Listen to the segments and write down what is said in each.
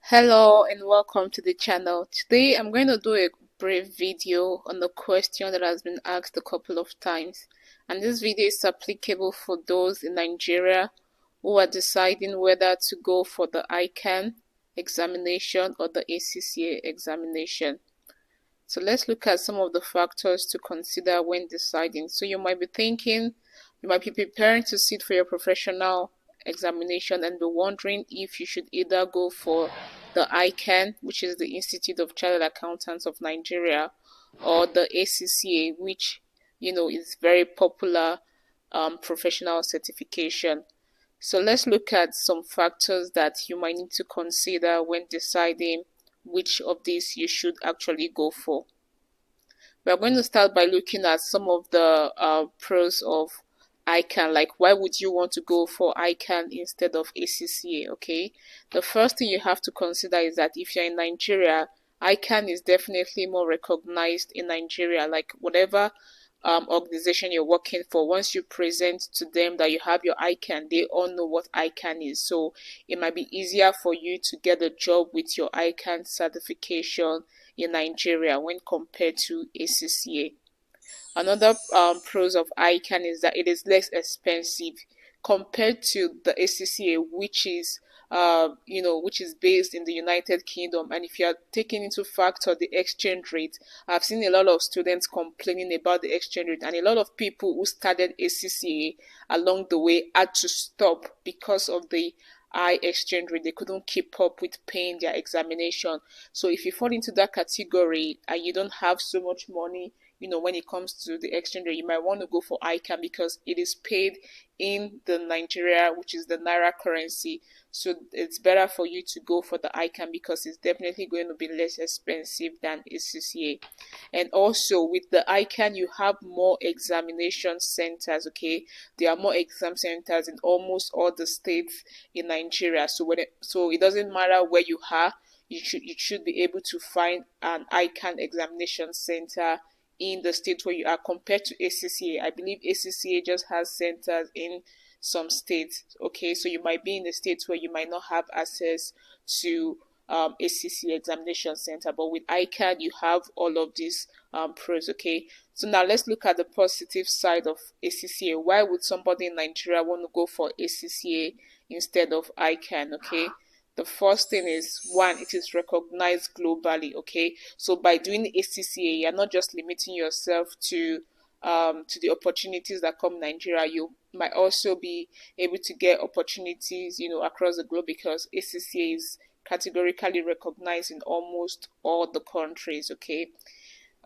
Hello and welcome to the channel. Today I'm going to do a brief video on the question that has been asked a couple of times, and this video is applicable for those in Nigeria who are deciding whether to go for the ICAN examination or the ACCA examination. So let's look at some of the factors to consider when deciding. So you might be thinking, you might be preparing to sit for your professional examination and be wondering if you should either go for the ICAN, which is the Institute of Chartered Accountants of Nigeria, or the ACCA, which is very popular professional certification. So let's look at some factors that you might need to consider when deciding which of these you should actually go for. We are going to start by looking at some of the pros of ICAN, like why would you want to go for ICAN instead of ACCA, okay? The first thing you have to consider is that if you're in Nigeria, ICAN is definitely more recognized in Nigeria, like whatever organization you're working for, once you present to them that you have your ICAN, they all know what ICAN is. So it might be easier for you to get a job with your ICAN certification in Nigeria when compared to ACCA. Another pros of ICAN is that it is less expensive compared to the ACCA, which is based in the United Kingdom. And if you are taking into factor the exchange rate, I've seen a lot of students complaining about the exchange rate, and a lot of people who started ACCA along the way had to stop because of the high exchange rate. They couldn't keep up with paying their examination. So if you fall into that category and you don't have so much money, when it comes to the exchange rate, you might want to go for ICAN because it is paid in the Nigeria, which is the Naira currency. So it's better for you to go for the ICAN because it's definitely going to be less expensive than ACCA. And also with the ICAN, you have more examination centers, okay? There are more exam centers in almost all the states in Nigeria. So it doesn't matter where you are, you should be able to find an ICAN examination center in the state where you are compared to ACCA. I believe ACCA just has centers in some states. Okay, so you might be in the states where you might not have access to ACCA examination center, but with ICAN you have all of these pros. Okay, so now let's look at the positive side of ACCA. Why would somebody in Nigeria want to go for ACCA instead of ICAN? Okay, the first thing is, one, it is recognized globally. Okay, so by doing ACCA, you're not just limiting yourself to the opportunities that come in Nigeria. You might also be able to get opportunities, across the globe because ACCA is categorically recognized in almost all the countries. Okay.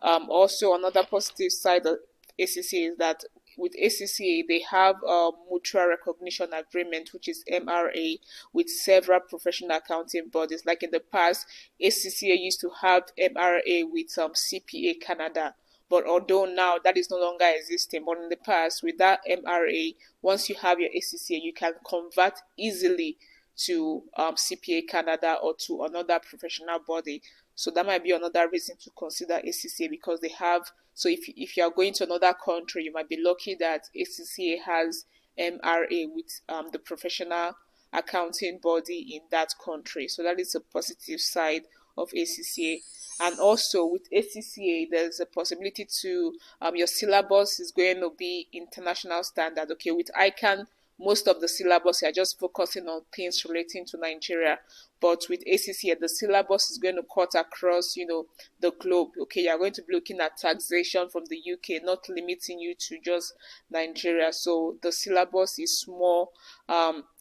Also, another positive side of ACCA is that with ACCA, they have a mutual recognition agreement, which is MRA, with several professional accounting bodies. Like in the past, ACCA used to have MRA with CPA Canada. But although now that is no longer existing, but in the past, with that MRA, once you have your ACCA, you can convert easily to CPA Canada or to another professional body. So that might be another reason to consider ACCA because they have. So if you are going to another country, you might be lucky that ACCA has MRA with the professional accounting body in that country. So that is a positive side of ACCA. And also with ACCA, there's a possibility to your syllabus is going to be international standard. Okay, with ICAN, most of the syllabus are just focusing on things relating to Nigeria, but with ACCA, the syllabus is going to cut across, the globe. Okay, you're going to be looking at taxation from the UK, not limiting you to just Nigeria. So the syllabus is more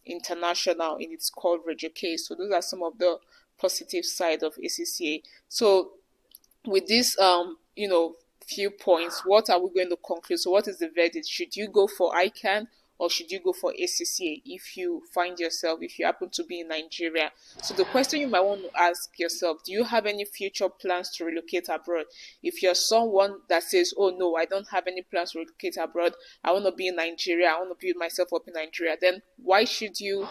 international in its coverage. Okay, so those are some of the positive side of ACCA. So with this few points, what are we going to conclude? So what is the verdict? Should you go for ICAN or should you go for ACCA if you happen to be in Nigeria? So the question you might want to ask yourself, do you have any future plans to relocate abroad? If you're someone that says, oh no, I don't have any plans to relocate abroad, I want to be in Nigeria, I want to build myself up in Nigeria, then why should you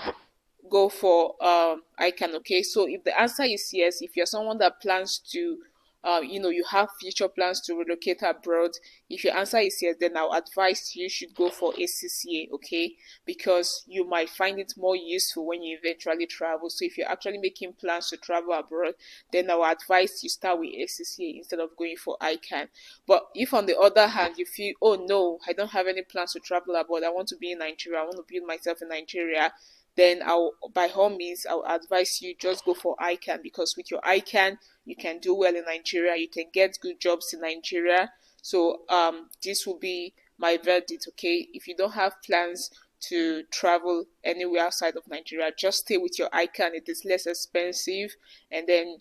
go for ICAN? Okay, so if the answer is yes, if you're someone that plans to you have future plans to relocate abroad, if your answer is yes, then I'll advise you should go for ACCA, okay? Because you might find it more useful when you eventually travel. So if you're actually making plans to travel abroad, then I'll advise you start with ACCA instead of going for ICAN. But if on the other hand you feel, oh no, I don't have any plans to travel abroad, I want to be in Nigeria, I want to build myself in Nigeria, then I'll by all means I'll advise you just go for ICAN, because with your ICAN you can do well in Nigeria, you can get good jobs in Nigeria. So this will be my verdict, okay? If you don't have plans to travel anywhere outside of Nigeria, just stay with your ICAN. It is less expensive, and then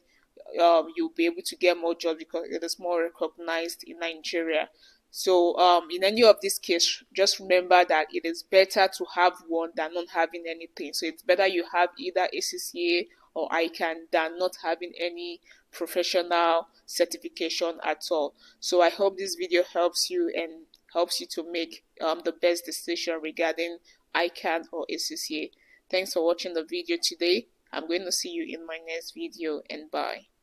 you'll be able to get more jobs because it is more recognized in Nigeria. So, in any of this case, just remember that it is better to have one than not having anything. So, it's better you have either ACCA or ICAN than not having any professional certification at all. So, I hope this video helps you and helps you to make the best decision regarding ICAN or ACCA. Thanks for watching the video today. I'm going to see you in my next video, and bye.